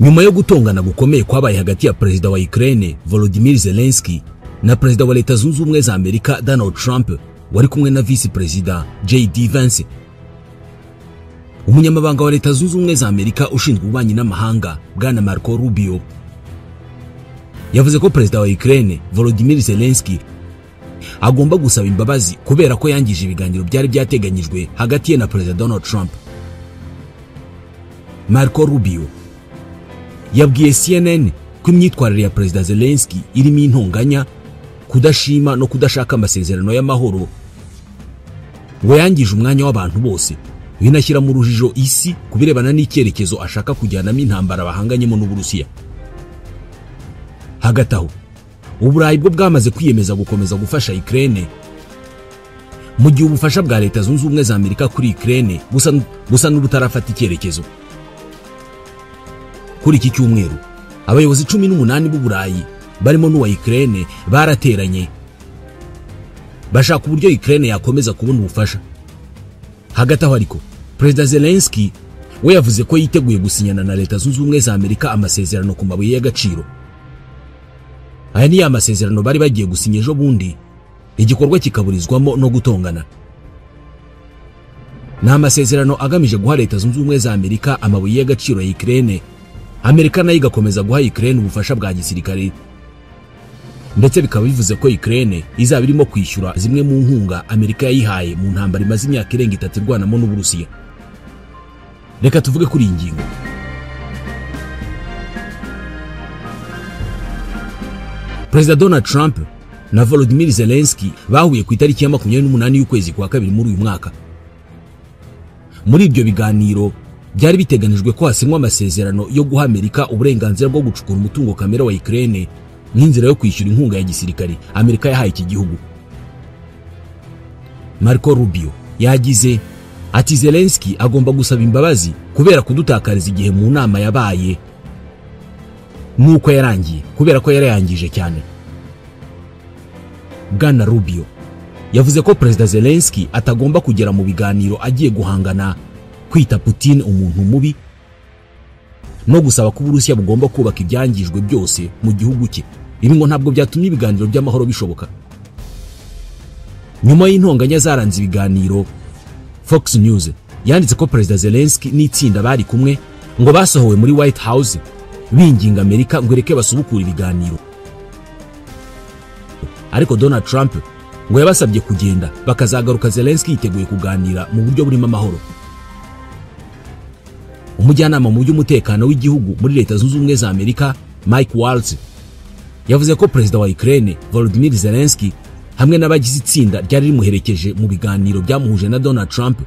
nyuma yo gutongana gukomeye kwabaye hagati ya perezida wa Ukraine Volodymyr Zelensky na perezida wa Leta Zunze Ubumwe za Amerika Donald Trump wari kumwe na vice perezida JD Vance. Umunyamabanga wa Leta Zunze Ubumwe za Amerika ushinzwe ububanyi n'amahanga bwana Marco Rubio yavuze ko perezida wa Ukraine Volodymyr Zelensky agomba gusaba imbabazi kubera ko yangije ibiganiro byari byateganyijwe hagati ye na perezida Donald Trump. Marco Rubio yabwiye CNN ko imyitwarire ya perezida Zelensky irimo intonganya, kudashima no kudashaka amasezerano y'amahoro, ngo yangije umwanya w'abantu bose, binashyira mu rujijo isi kubirebana n'icyerekezo ashaka kujyanamo intambara bahanganyemo n'Uburusiya. Hagati aho Uburayi bwo bwamaze kwiyemeza gukomeza gufasha Ukraine mu gihe ubufasha bwa Leta Zunze Ubumwe za Amerika kuri Ukraine busa n'ubutarafata icyerekezo. Kuri iki cyumweru abayobozi 18 b'Uburayi barimo n'uwa Ukraine barateranye bashaka uburyo Ukraine yakomeza kubona ubufasha. Hagati aho ariko Perezida Zelensky we yavuze ko yiteguye gusinyana na Leta Zunze Ubumwe za Amerika amasezerano ku mabuye y'agaciro. Aya ni amasezerano bari bagiye gusinya ejo bundi, igikorwa kikaburizwamo no gutongana. Na amasezerano agamije guha Leta Zunze Ubumwe za Amerika amabuye y'agaciro ya Ukraine, Amerika nayo igakomeza guha Ukraine ubufasha bwa gisirikare, ndetse bikaba bivuze ko Ukraine izaba irimo kwishyura zimwe mu nkunga Amerika yayihaye mu ntambara imaze imyaka irenga 3 irwanamo n'Uburusiya. Reka tuvuge kuri iyi ngingo. Perezida Donald Trump na Volodymyr Zelensky bahuye ku itariki ya 28 y'ukwezi kwa kabiri muri uyu mwaka. Muri ibyo biganiro byari biteganijwe ko hasinywa amasezerano yo guha Amerika uburenganzira bwo gucukura umutungo kamere wa Ukraine nk'inzira yo kwishyura inkunga ya gisirikare Amerika yahaye iki gihugu. Marco Rubio yagize ati Zelensky agomba gusaba imbabazi kubera kudutakariza igihe mu nama yabaye nuko yarangiye kubera ko yarayangije cyane. Bwana Rubio yavuze ko Perezida Zelensky atagomba kugera mu biganiro agiye guhangana kwita Putin umuntu mubi no gusaba ko Uburusiya bugomba kubaka ibyangijwe byose mu gihugu cye. Ibi ngo ntabwo byatumye ibiganiro by'amahoro bishoboka. Nyuma y'intonganya zaranze ibiganiro, Fox News yanditse ko Perezida Zelensky n'itsinda bari kumwe ngo basohowe muri White House binginga Amerika ngo reke basubukura ibiganiro. Ariko Donald Trump ngo yabasabye kugenda bakazagaruka Zelensky yiteguye kuganira mu buryo burimo amahoro. Umujyanama mu by'umutekano w'igihugu muri Leta Zunze Ubumwe za Amerika Mike Waltz yavuze ko Perezida wa Ukraine Volodymyr Zelensky hamwe n'abagize itsinda ryari rimuherekeje mu biganiro byamuhuje na Donald Trump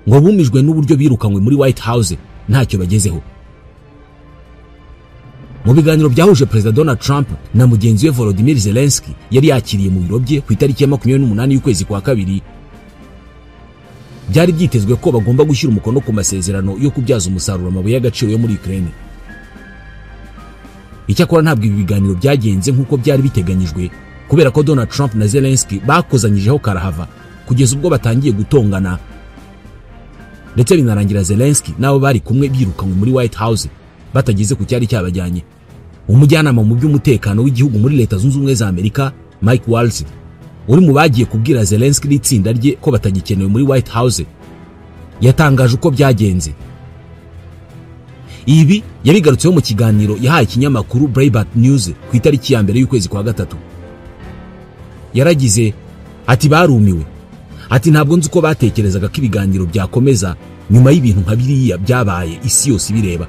ngo bumijwe n'uburyo birukanywe muri White House ntacyo bagezeho. Mu biganiro byahuje Perezida Donald Trump na mugenzi we Volodymyr Zelensky yari yakiriye mu biro bye ku itariki ya 28 y'ukwezi kwa kabiri, byari byitezwe ko bagomba gushyira umukono ku masezerano yo kubyaza umusaruro amabuye y'agaciro yo muri Ukraine. Icyakora ntabwo ibi biganiro byagenze nk'uko byari biteganyijwe kubera ko Donald Trump na Zelensky bakozanyijeho karahava kugeza ubwo batangiye gutongana, ndetse binarangira Zelensky nabo bari kumwe birukanywe muri White House batageze ku cyari cyabajyanye. Umujyanama mu by'umutekano w'igihugu muri Leta Zunze Ubumwe za Amerika Mike Waltz uri mu bagiye kubwira Zelensky n'itsinda rye ko batagikenewe muri White House yatangaje uko byagenze. Ibi yabigarutseho mu kiganiro yahaye ikinyamakuru Breitbart News ku itariki ya mbere y'ukwezi kwa gatatu. Yaragize ati barumiwe, ati ntabwo nzi uko batekerezaga ko ibiganiro byakomeza nyuma y'ibintu nka biriya byabaye isi yose bireba.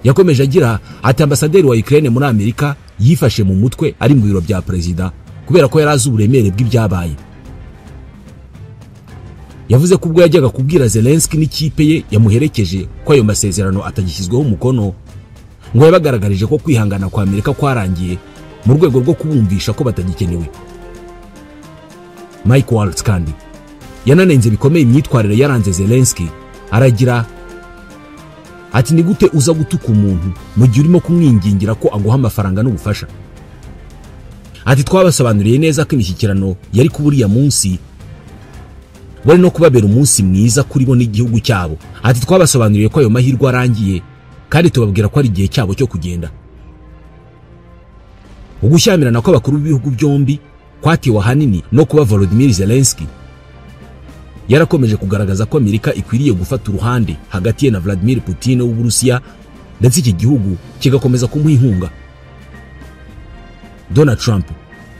Yakomeje agira ati ambasaderi wa Ukraine muri Amerika yifashe mu mutwe ari mu biro bya perezida kubera ko yarazi uburemere bw'ibyabaye. Yavuze ko ubwo yajyaga kubwira Zelensky n'ikipe ye yamuherekeje ko ayo masezerano atagishyizweho umukono, ngo yabagaragarije ko kwihangana kwa Amerika kwarangiye mu rwego rwo kubumvisha ko batagikenewe. Mike Waltz kandi yananenze bikomeye imyitwarire yaranze Zelensky, aragira ati ni gute uza gutuka umuntu mu gihe urimo kumwingingira ko aguha amafaranga n'ubufasha. Ati twabasobanuriye neza ko imishyikirano yari kuburiya munsi, wari no kubabera umunsi mwiza kuri bo n'igihugu cyabo. Ati twabasobanuriye ko ayo mahirwe arangiye kandi tubabwira ko ari igihe cyabo cyo kugenda. Ugushyamirana kw'abakuru b'ibihugu byombi kwatiwe ahanini no kuba Volodymyr Zelensky yarakomeje kugaragaza ko Amerika ikwiriye gufata uruhande hagati ye na Vladimir Putin w'Uburusiya, ndetse iki gihugu kigakomeza kumuha inkunga. Donald Trump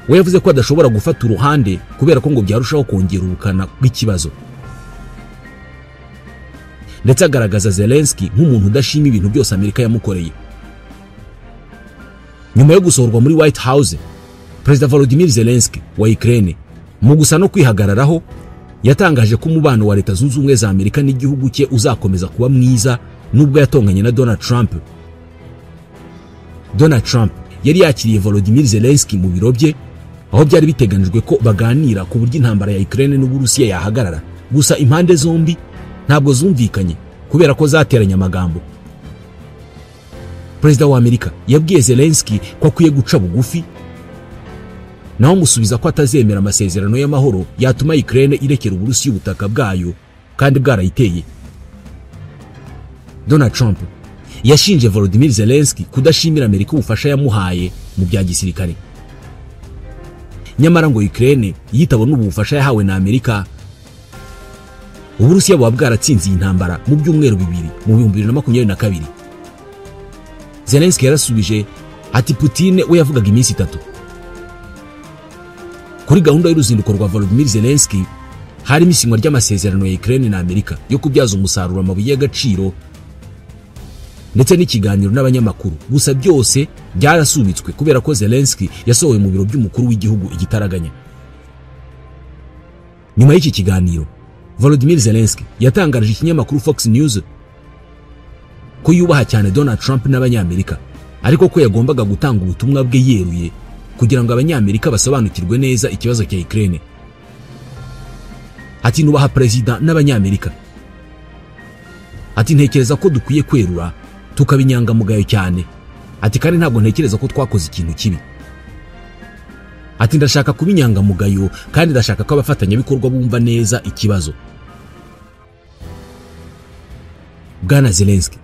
we yavuze ko adashobora gufata uruhande kubera ko ngo byarushaho kongera ubukana bw'ikibazo, ndetse agaragaza Zelensky nk'umuntu udashima ibintu byose Amerika yamukoreye. Nyuma yo gusohorwa muri White House, Perezida Volodymyr Zelensky wa Ukraine mu gusa no kwihagararaho yatangaje ko umubano wa Leta Zunze Ubumwe za Amerika n'igihugu cye uzakomeza kuba mwiza nubwo yatonganye na Donald Trump. Donald Trump yari yakiriye Volodymyr Zelensky mu biro bye, aho byari biteganijwe ko baganira ku buryo intambara ya Ukraine n'Uburusiya yahagarara. Gusa impande zombi ntabwo zumvikanye kubera ko zateranye amagambo. Perezida wa Amerika yabwiye Zelensky ko akwiye guca bugufi, naho musubiza ko atazemera amasezerano y'amahoro yatuma Ukraine irekera Uburusiya ubutaka bwayo kandi bwarayiteye. Donald Trump yashinje Volodymyr Zelensky kudashimira Amerika ubufasha yamuhaye mu bya gisirikare. Nyamara ngo Ukraine yitabona ubufasha yahawe na Amerika, Uburusiya buba bwaratsinze iyi ntambara mu byumweru bibiri mu 2022. Zelensky yarasubije ati Putin we yavugaga iminsi 3. Kuri gahunda y'uruzinduko rwa Volodymyr Zelensky harimo isinywa ry'amasezerano ya Ukraine na Amerika yo kubyaza umusaruro amabuye y'agaciro ndetse n'ikiganiro n'abanyamakuru. Gusa byose byarasubitswe kubera ko Zelensky yasohowe mu biro by'umukuru w'igihugu igitaraganya. Nyuma y'iki kiganiro, Volodymyr Zelensky yatangarije ikinyamakuru Fox News ko yubaha cyane Donald Trump n'abanyamerika, ariko ko yagombaga gutanga ubutumwa bwe yeruye kugira ngo abanyamerika basobanukirwe neza ikibazo cya Ukraine. Ati nubaha Perezida n'abanyamerika. Ati ntekereza ko dukwiye kwerura tukabinyangamugayo cyane. Ati kandi ntabwo ntekereza ko twakoze ikintu kibi. Ati ndashaka kubinyangamugayo kandi ndashaka ko abafatanyabikorwa bumva neza ikibazo. Bwana Zelensky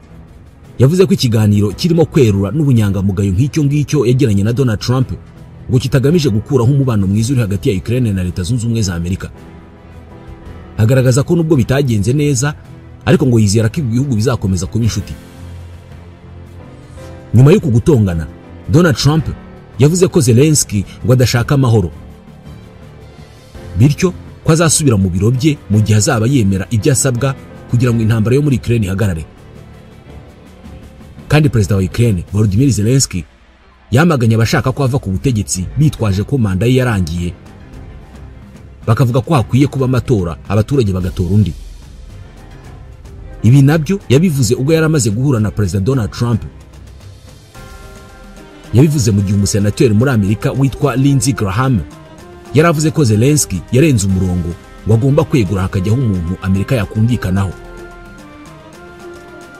yavuze ko ikiganiro kirimo kwerura n'ubunyangamugayo nk'icyo ngicyo yagiranye na Donald Trump ngo kitagamije gukuraho umubano mwiza uri hagati ya Ukraine na Leta Zunze Ubumwe za Amerika. Agaragaza ko nubwo bitagenze neza ariko ngo yizera ko ibihugu bizakomeza kuba inshuti. Nyuma y'uko gutongana, Donald Trump yavuze ko Zelensky ngo adashaka amahoro, bityo ko azasubira mu biro bye mu gihe azaba yemera ibyo asabwa kugira ngo intambara yo muri Ukraine ihagarare. Kandi Perezida wa Ukraine Volodymyr Zelensky yamaganye abashaka ko ava ku butegetsi bitwaje ko manda ye yarangiye, bakavuga ko hakwiye kuba amatora abaturage bagatora undi. Ibi nabyo yabivuze ubwo yaramaze guhura na Perezida Donald Trump. Yabivuze mu gihe umusenateri muri Amerika witwa Lindsey Graham yaravuze ko Zelensky yarenze umurongo wagomba kwegura hakajyaho umuntu Amerika yakumvikanaho.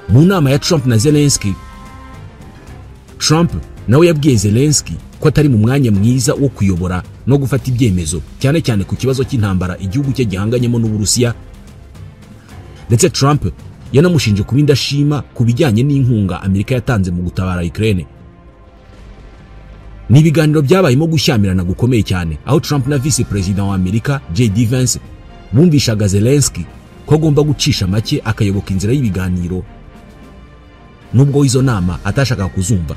Mu nama ya Trump na Zelensky, Trump nawe yabwiye Zelensky ko atari mu mwanya mwiza wo kuyobora no gufata ibyemezo, cyane cyane ku kibazo cy'intambara igihugu cye gihanganyemo n'Uburusiya. Ndetse Trump yanamushinje kuba indashima ku bijyanye n'inkunga Amerika yatanze mu gutabara Ukraine. Ni ibiganiro byabayemo gushyamirana gukomeye cyane, aho Trump na Vice President wa Amerika J.D. Vance bumvishaga Zelensky ko agomba gucisha make akayoboka inzira y'ibiganiro nubwo izo nama atashaka kuzumva.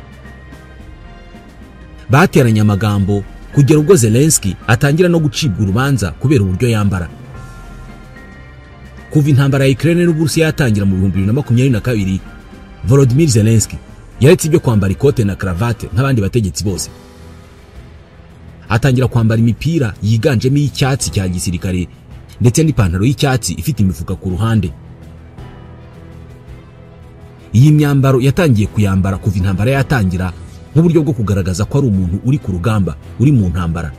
Bateranye amagambo kugera ubwo Zelensky atangira no gucibwa urubanza kubera uburyo yambara. Kuva intambara ya Ukraine n'Uburusiya yatangira mu 2022, Volodymyr Zelensky yaretse ibyo kwambara ikote na cravate nk'abandi bategetsi bose. Atangira kwambara imipira yiganjemo y'icyatsi cya gisirikare ndetse n'ipantaro y'icyatsi ifite imifuka ku ruhande. Iyi myambaro yatangiye kuyambara kuva intambara yatangira nk'uburyo bwo kugaragaza ko ari umuntu uri ku rugamba, uri mu ntambara.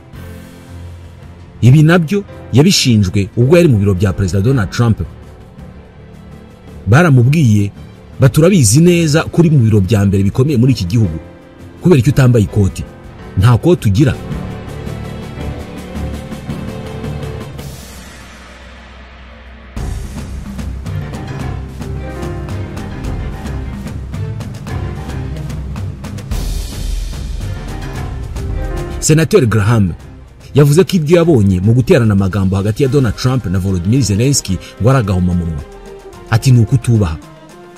Ibi nabyo yabishinjwe ubwo yari mu biro bya Perezida Donald Trump. Baramubwiye baturabizi neza kuri mu biro bya mbere bikomeye muri iki gihugu kubera icyo utambaye ikoti, nta koti ugira. Senateur Graham yavuze ko ibyo yabonye mu guterana amagambo hagati ya Donald Trump na Volodymyr Zelensky ngo ari agahomamunwa. Ati ni ukutubaha.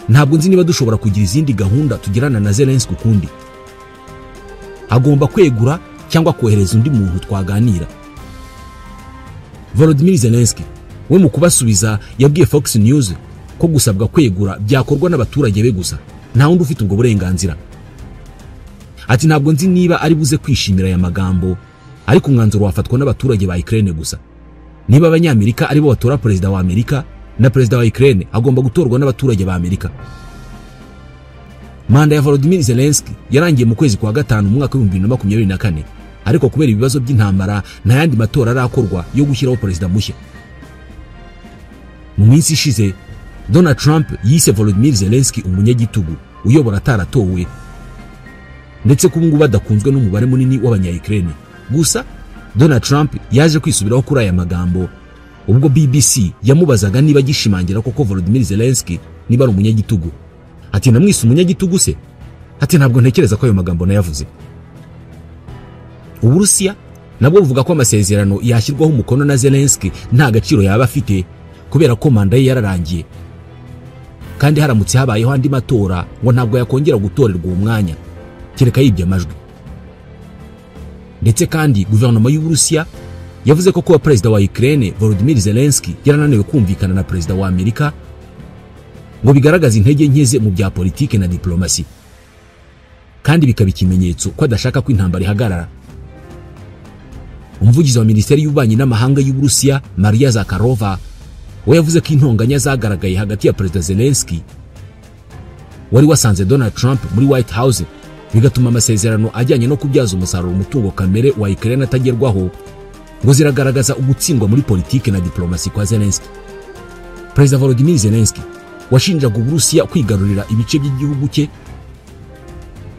Ntabwo nzi niba dushobora kugira izindi gahunda tugirana na Zelensky ukundi. Agomba kwegura cyangwa kohereza undi muntu twaganira. Volodymyr Zelensky we mu kubasubiza yabwiye Fox News ko gusabwa kwegura byakorwa n'abaturage be gusa, nta wundi ufite ubwo burenganzira. Ati ntabwo nzi niba ari buze kwishimira aya magambo, ariko umwanzuro wafatwa n'abaturage ba Ukraine gusa. Niba abanyamerika ari bo batora perezida wa Amerika na perezida wa Ukraine agomba gutorwa n'abaturage ba Amerika. Manda ya Volodymyr Zelensky yarangiye mu kwezi kwa gatanu mu mwaka wa 2024, ariko kubera ibibazo by'intambara nta yandi matora arakorwa yo gushyiraho perezida mushya. Mu minsi ishize Donald Trump yise Volodymyr Zelensky umunyagitugu uyobora ataratowe, ndetse ko ubungubu badakunzwe n'umubare munini w'abanya-Ukraine. Gusa Donald Trump yaje kwisubiraho kuri aya magambo ubwo BBC yamubazaga niba gishimangira koko Volodymyr Zelensky niba ari umunyagitugu. Ati namwise umunyagitugu se? Ati ntabwo ntekereza ko ayo magambo nayavuze. Uburusiya nabwo buvuga ko amasezerano yashyirwaho umukono na Zelensky nta gaciro yaba afite kubera ko manda ye yararangiye, kandi haramutse habayeho andi matora ngo ntabwo yakongera gutorerwa uwo mwanya kereka yibye amajwi. Ndetse kandi guverinoma y'Uburusiya yavuze ko kuba perezida wa Ukraine Volodymyr Zelensky yarananiwe kumvikana na perezida wa Amerika ngo bigaragaza intege nkeze mu bya politike na diplomasi, kandi bikaba ikimenyetso ko adashaka ko intambara ihagarara. Umuvugizi wa Minisiteri y'Ububanyi n'Amahanga y'Uburusiya Maria Zakharova we yavuze ko intonganya zagaragaye hagati ya perezida Zelensky wari wasanze Donald Trump muri White House bigatuma amasezerano ajyanye no kubyaza umusaruro umutungo kamere wa Ukraine atagerwaho, ngo ziragaragaza ugutsindwa muri politike na diplomasi kwa Zelensky. Perezida Volodymyr Zelensky washinjaga Uburusiya kwigarurira ibice by'igihugu cye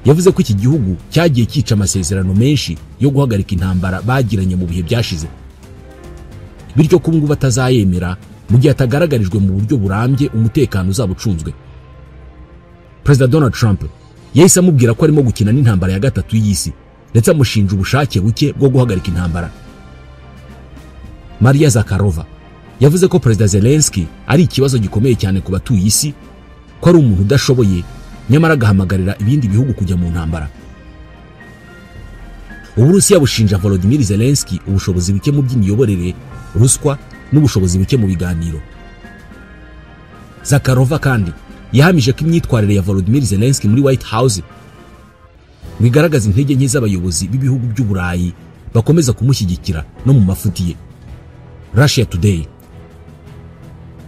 yavuze ko iki gihugu cyagiye cyica amasezerano menshi yo guhagarika intambara bagiranye mu bihe byashize, bityo ko ubungubu batazayemera mu gihe atagaragarijwe mu buryo burambye umutekano uzabucunzwe. Perezida Donald Trump yahise amubwira ko arimo gukina n'intambara ya gatatu y'isi, ndetse amushinja ubushake buke bwo guhagarika intambara. Maria Zakharova yavuze ko perezida Zelensky ari ikibazo gikomeye cyane ku batuye isi, ko ari umuntu udashoboye nyamara agahamagarira ibindi bihugu kujya mu ntambara. Uburusiya bushinja Volodymyr Zelensky ubushobozi buke mu by'imiyoborere, ruswa n'ubushobozi buke mu biganiro. Zakharova kandi yahamije ko imyitwarire ya Volodymyr Zelensky muri White House bigaragaza intege nke z'abayobozi b'ibihugu by'Uburayi bakomeza kumushyigikira no mu mafuti ye. Russia Today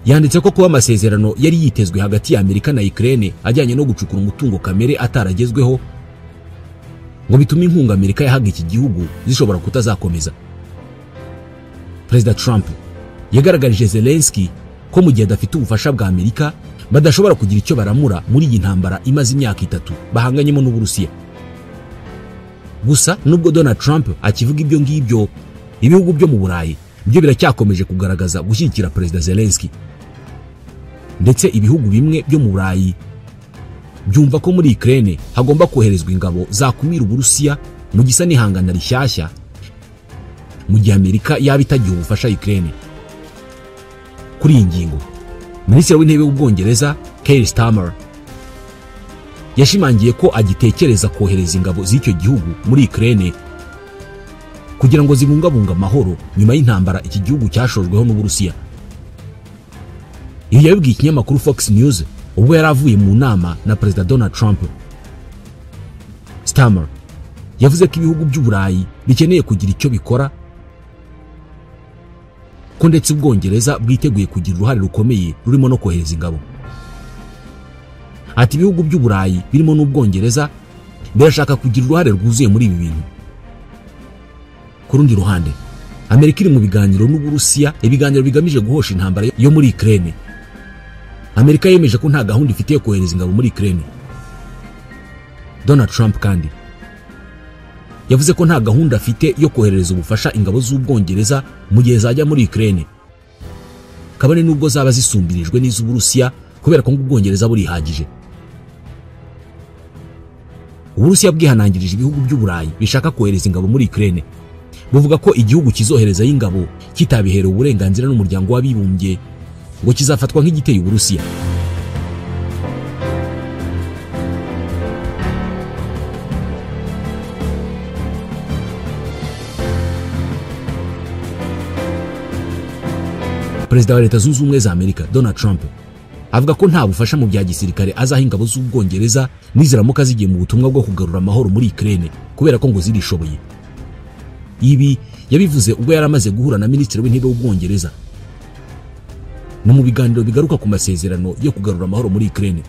yanditse ko kuba amasezerano yari yitezwe hagati ya Amerika na Ukraine ajyanye no gucukura umutungo kamere ataragezweho ngo bitume inkunga Amerika yahaga iki gihugu zishobora kutazakomeza. Perezida Trump yagaragarije Zelensky ko mu gihe adafite ubufasha bwa Amerika badashobora kugira icyo baramura muri iyi ntambara imaze imyaka 3 bahanganyemo n'Uburusiya. Gusa nubwo Donald Trump akivuga ibyo ngibyo, ibihugu byo mu Burayi byo biracyakomeje kugaragaza gushyigikira perezida Zelensky, ndetse ibihugu bimwe byo mu Burayi byumva ko muri Ukraine hagomba koherezwa ingabo zakumira Uburusiya mu gisa n'ihangana rishyashya mu gihe Amerika yaba itagiye ubufasha Ukraine. Kuri iyi ngingo Minisitiri w'Intebe w'Ubwongereza Keir Starmer yashimangiye ko agitekereza kohereza ingabo z'icyo gihugu muri Ukraine kugira ngo zibungabunga amahoro nyuma y'intambara iki gihugu cyashojweho n'Uburusiya. Ibi yabibwiye ikinyamakuru Fox News ubwo yari avuye mu nama na Perezida Donald Trump. Starmer yavuze ko ibihugu by'Uburayi bikeneye kugira icyo bikora, ko ndetse Ubwongereza bwiteguye kugira uruhare rukomeye rurimo no kohereza ingabo. Ati ibihugu by'Uburayi birimo n'Ubwongereza birashaka kugira uruhare rwuzuye muri ibi bintu. Ku rundi ruhande, Amerika iri mu biganiro n'Uburusiya, ibiganiro bigamije guhosha intambara yo muri Ukraine. Amerika yemeje ko nta gahunda ifite yo kohereza ingabo muri Ukraine. Donald Trump kandi yavuze ko nta gahunda afite yo kohereza ubufasha ingabo z'Ubwongereza mu gihe zajya muri Ukraine, kabone nubwo zaba zisumbirijwe n'iz'Uburusiya kubera ko Ubwongereza burihagije. Uburusiya bwihanangirije ibihugu by'Uburayi bishaka kohereza ingabo muri Ukraine, buvuga ko igihugu kizoherezayo ingabo kitabiherewe uburenganzira n'umuryango w'abibumbye ngo kizafatwa nk'igiteye Uburusiya. Perezida wa Leta Zunze Ubumwe za Amerika Donald Trump avuga ko nta bufasha mu bya gisirikare azaha ingabo z'Ubwongereza niziramuka zigiye mu butumwa bwo kugarura amahoro muri Ukraine kubera ko ngo zirishoboye. Ibi yabivuze ubwo yaramaze guhura na Minisitiri w'Intebe w'Ubwongereza no mu biganiro bigaruka ku masezerano yo kugarura amahoro muri Ukraine.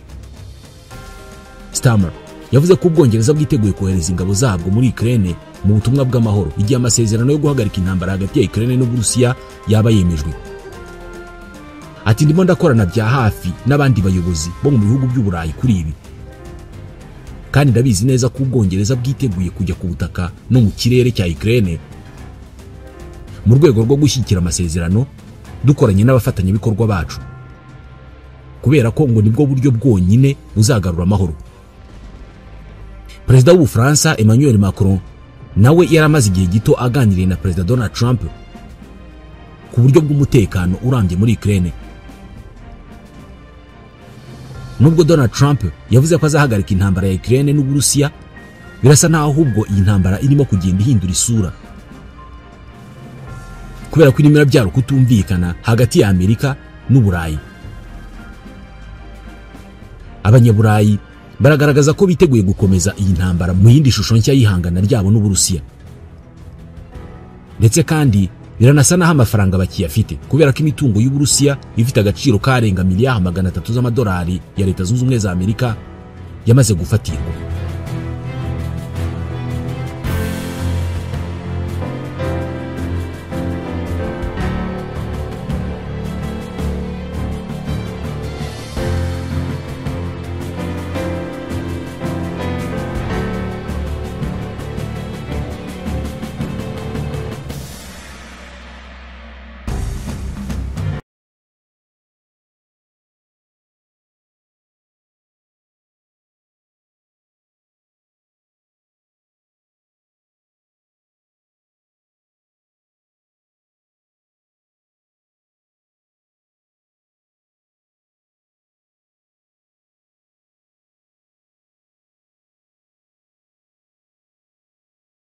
Starmer yavuze ko Ubwongereza bwiteguye kohereza ingabo zabwo muri Ukraine mu butumwa bw'amahoro igihe amasezerano yo guhagarika intambara hagati ya Ukraine n'Uburusiya yaba yemejwe. Ati ndimo ndakorana bya hafi n'abandi bayobozi bo mu bihugu by'Uburayi kuri ibi, kandi ndabizi neza ko Ubwongereza bwiteguye kujya ku butaka no mu kirere cya Ukraine mu rwego rwo gushyigikira amasezerano dukoranye n'abafatanyabikorwa bacu, kubera ko ngo nibwo buryo bwonyine buzagarura amahoro. Perezida w'Ubufaransa Emmanuel Macron nawe yaramaze igihe gito aganiriye na Perezida Donald Trump ku buryo bw'umutekano urambye muri Ukraine. Nubwo Donald Trump yavuze ko azahagarika intambara ya Ukraine n'Uburusiya, birasa naho ahubwo iyi ntambara irimo kugenda ihindura isura, kubera ko irimo irabyara kutumvikana hagati ya Amerika n'Uburayi. Abanyaburayi baragaragaza ko biteguye gukomeza iyi ntambara mu yindi shusho nshya y'ihangana ryabo n'Uburusiya, ndetse kandi biranasa naho amafaranga bakiyafite kubera ko imitungo y'Uburusiya ifite agaciro karenga miliyari 300 z'amadolari ya Leta Zunze Ubumwe za Amerika yamaze gufatirwa.